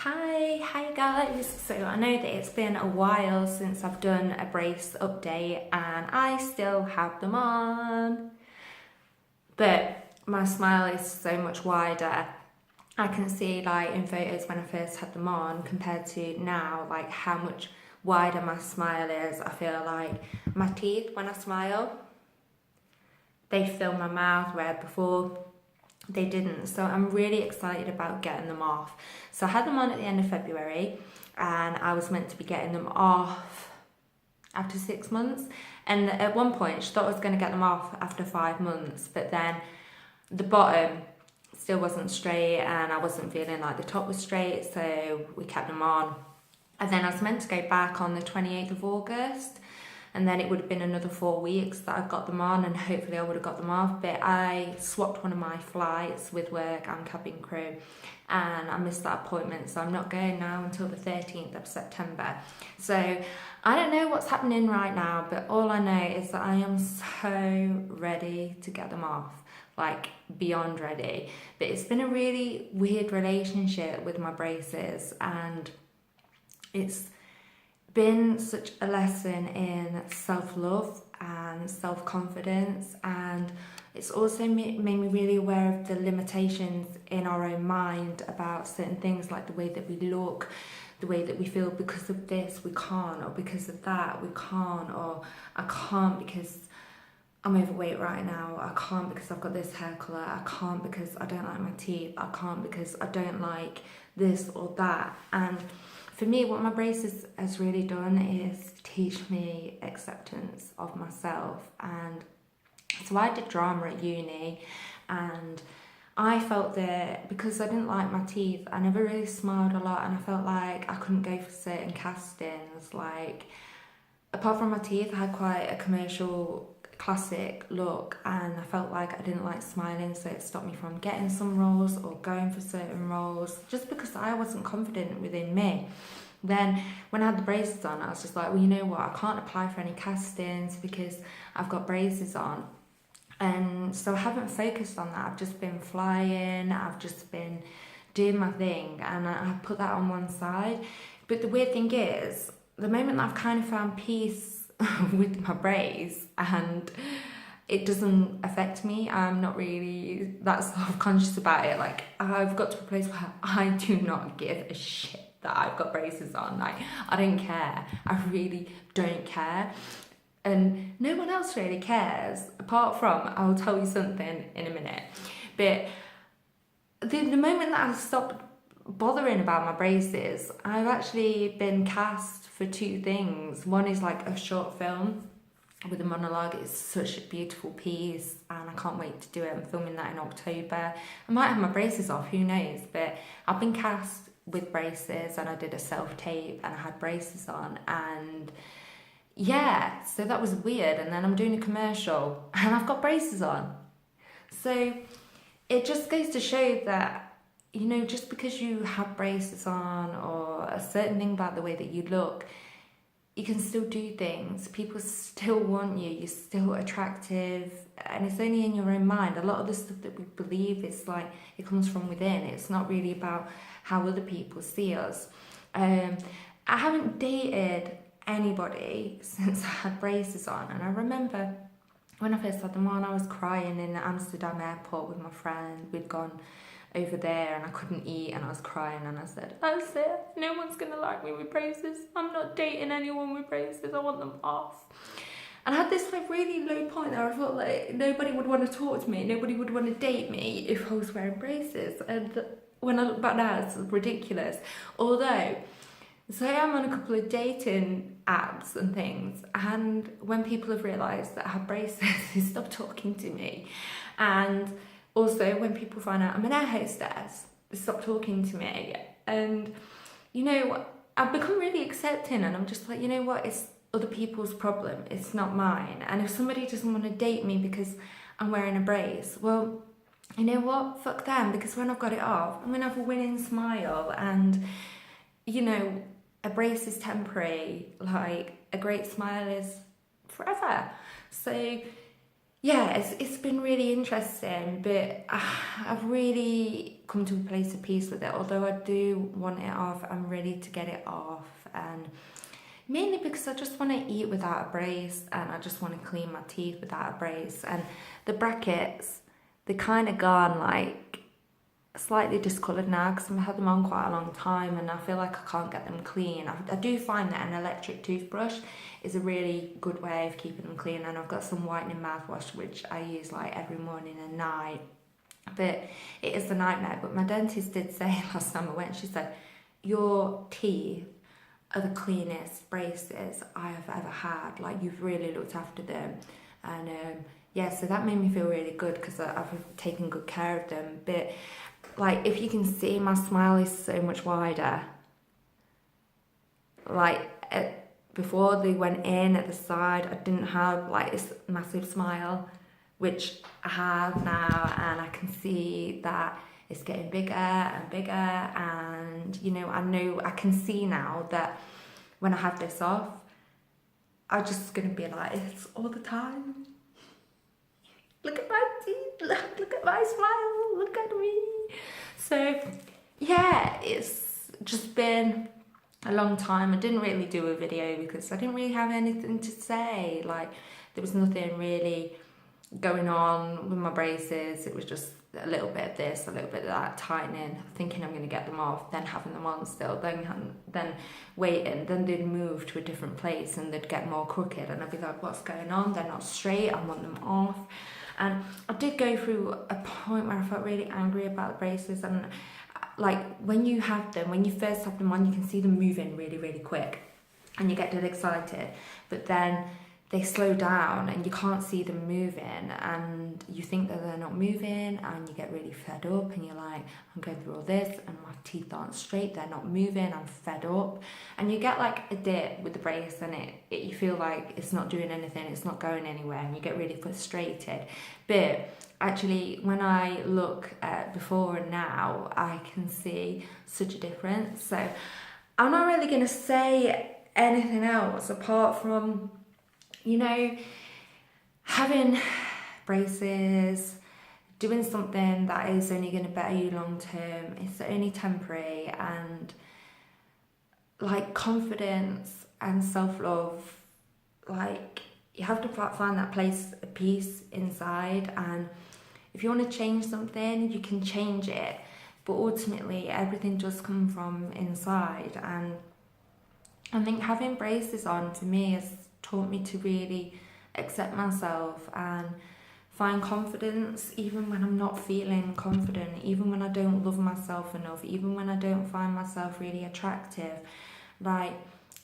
Hi guys. So I know that it's been a while since I've done a brace update and I still have them on, but my smile is so much wider. I can see like in photos when I first had them on compared to now, like how much wider my smile is. I feel like my teeth when I smile, they fill my mouth, where before they didn't. So I'm really excited about getting them off. So I had them on at the end of February and I was meant to be getting them off after 6 months, and at one point she thought I was going to get them off after 5 months, but then the bottom still wasn't straight and I wasn't feeling like the top was straight, so we kept them on. And then I was meant to go back on the 28th of August, and then it would have been another 4 weeks that I got them on, and hopefully I would have got them off, but I swapped one of my flights with work and cabin crew and I missed that appointment, so I'm not going now until the 13th of September. So I don't know what's happening right now, but all I know is that I am so ready to get them off, like beyond ready. But it's been a really weird relationship with my braces, and it's been such a lesson in self-love and self-confidence, and it's also made me really aware of the limitations in our own mind about certain things, like the way that we look, the way that we feel. Because of this we can't, or because of that we can't, or I can't because I'm overweight right now, I can't because I've got this hair colour, I can't because I don't like my teeth, I can't because I don't like this or that. And for me, what my braces has really done is teach me acceptance of myself. And so I did drama at uni, and I felt that because I didn't like my teeth, I never really smiled a lot, and I felt like I couldn't go for certain castings. Like, apart from my teeth, I had quite a commercial classic look, and I felt like I didn't like smiling, so it stopped me from getting some roles or going for certain roles just because I wasn't confident within me. Then when I had the braces on, I was just like, well, you know what, I can't apply for any castings because I've got braces on. And so I haven't focused on that. I've just been flying, I've just been doing my thing, and I put that on one side. But the weird thing is, the moment that I've kind of found peace with my brace and it doesn't affect me, I'm not really that self-conscious about it. Like, I've got to a place where I do not give a shit that I've got braces on. Like, I don't care. I really don't care. And no one else really cares, apart from, I'll tell you something in a minute. But the moment that I stopped bothering about my braces, I've actually been cast for two things. One is like a short film with a monologue. It's such a beautiful piece and I can't wait to do it. I'm filming that in October. I might have my braces off, who knows, but I've been cast with braces, and I did a self-tape and I had braces on, and yeah, so that was weird. And then I'm doing a commercial and I've got braces on. So it just goes to show that, you know, just because you have braces on or a certain thing about the way that you look, you can still do things. People still want you. You're still attractive, and it's only in your own mind. A lot of the stuff that we believe is like, it comes from within. It's not really about how other people see us. I haven't dated anybody since I had braces on, and I remember when I first had them on, I was crying in the Amsterdam airport with my friend. We'd gone over there and I couldn't eat and I was crying, and I said, that's it, no one's gonna like me with braces. I'm not dating anyone with braces, I want them off. And I had this like really low point there. I felt like nobody would want to talk to me, nobody would want to date me if I was wearing braces. And when I look back now, it's ridiculous. Although, so I'm on a couple of dating apps and things, and when people have realised that I have braces, they stop talking to me. And also when people find out I'm an air hostess, they stop talking to me. And, you know, I've become really accepting, and I'm just like, you know what, it's other people's problem, it's not mine. And if somebody doesn't want to date me because I'm wearing a brace, well, you know what, fuck them, because when I've got it off, I'm going to have a winning smile. And, you know, a brace is temporary, like a great smile is forever. So yeah, it's been really interesting, but I've really come to a place of peace with it. Although I do want it off, I'm ready to get it off, and mainly because I just want to eat without a brace, and I just want to clean my teeth without a brace. And the brackets, they kind of gone like slightly discoloured now because I've had them on quite a long time, and I feel like I can't get them clean. I do find that an electric toothbrush is a really good way of keeping them clean, and I've got some whitening mouthwash which I use like every morning and night, but it is a nightmare. But my dentist did say last time I went, she said, your teeth are the cleanest braces I have ever had, like you've really looked after them. And yeah, so that made me feel really good because I've taken good care of them. But like, if you can see, my smile is so much wider. Like before they went in at the side, I didn't have like this massive smile, which I have now, and I can see that it's getting bigger and bigger. And you know I can see now that when I have this off, I'm just gonna be like this all the time. Look at my teeth, look at my smile, look at me. So yeah, it's just been a long time. I didn't really do a video because I didn't really have anything to say. Like, there was nothing really going on with my braces. It was just a little bit of this, a little bit of that, tightening, thinking I'm going to get them off, then having them on still, then waiting, then they'd move to a different place and they'd get more crooked, and I'd be like, what's going on? They're not straight, I want them off. And I did go through a point where I felt really angry about the braces, and like when you have them, when you first have them on, you can see them moving really, really quick and you get dead excited, but then they slow down and you can't see them moving, and you think that they're not moving, and you get really fed up, and you're like, I'm going through all this and my teeth aren't straight, they're not moving, I'm fed up. And you get like a dip with the brace, and you feel like it's not doing anything, it's not going anywhere, and you get really frustrated. But actually, when I look at before and now, I can see such a difference. So I'm not really going to say anything else apart from, you know, having braces, doing something that is only going to better you long term, it's only temporary, and like confidence and self-love, like you have to find that place of peace inside, and if you want to change something, you can change it, but ultimately everything does come from inside. And I think having braces on, to me, has taught me to really accept myself and find confidence even when I'm not feeling confident, even when I don't love myself enough, even when I don't find myself really attractive. Like,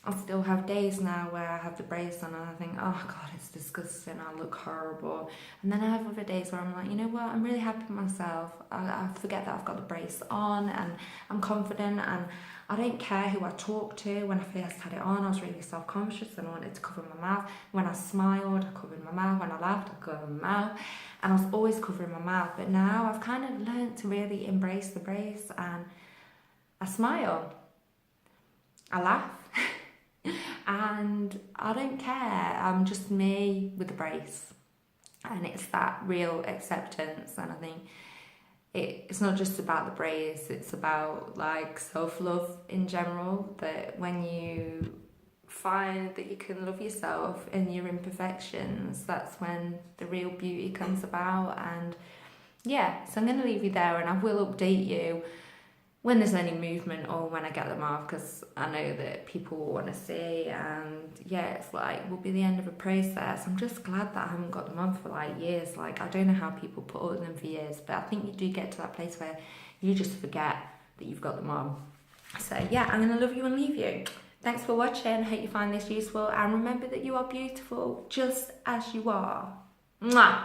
I still have days now where I have the brace on and I think, oh God, it's disgusting, I look horrible. And then I have other days where I'm like, you know what, I'm really happy with myself. I forget that I've got the brace on and I'm confident, and I don't care who I talk to. When I first had it on, I was really self-conscious and I wanted to cover my mouth. When I smiled, I covered my mouth. When I laughed, I covered my mouth. And I was always covering my mouth. But now I've kind of learned to really embrace the brace, and I smile, I laugh, and I don't care. I'm just me with the brace. And it's that real acceptance. And I think it's not just about the brace, it's about like self-love in general, that when you find that you can love yourself and your imperfections, that's when the real beauty comes about. And yeah, so I'm going to leave you there, and I will update you when there's any movement or when I get them off, because I know that people will want to see. And yeah, it's like, will be the end of a process. I'm just glad that I haven't got them on for like years. Like, I don't know how people put up with them for years, but I think you do get to that place where you just forget that you've got them on. So yeah, I'm gonna love you and leave you. Thanks for watching. I hope you find this useful, and remember that you are beautiful just as you are. Mwah!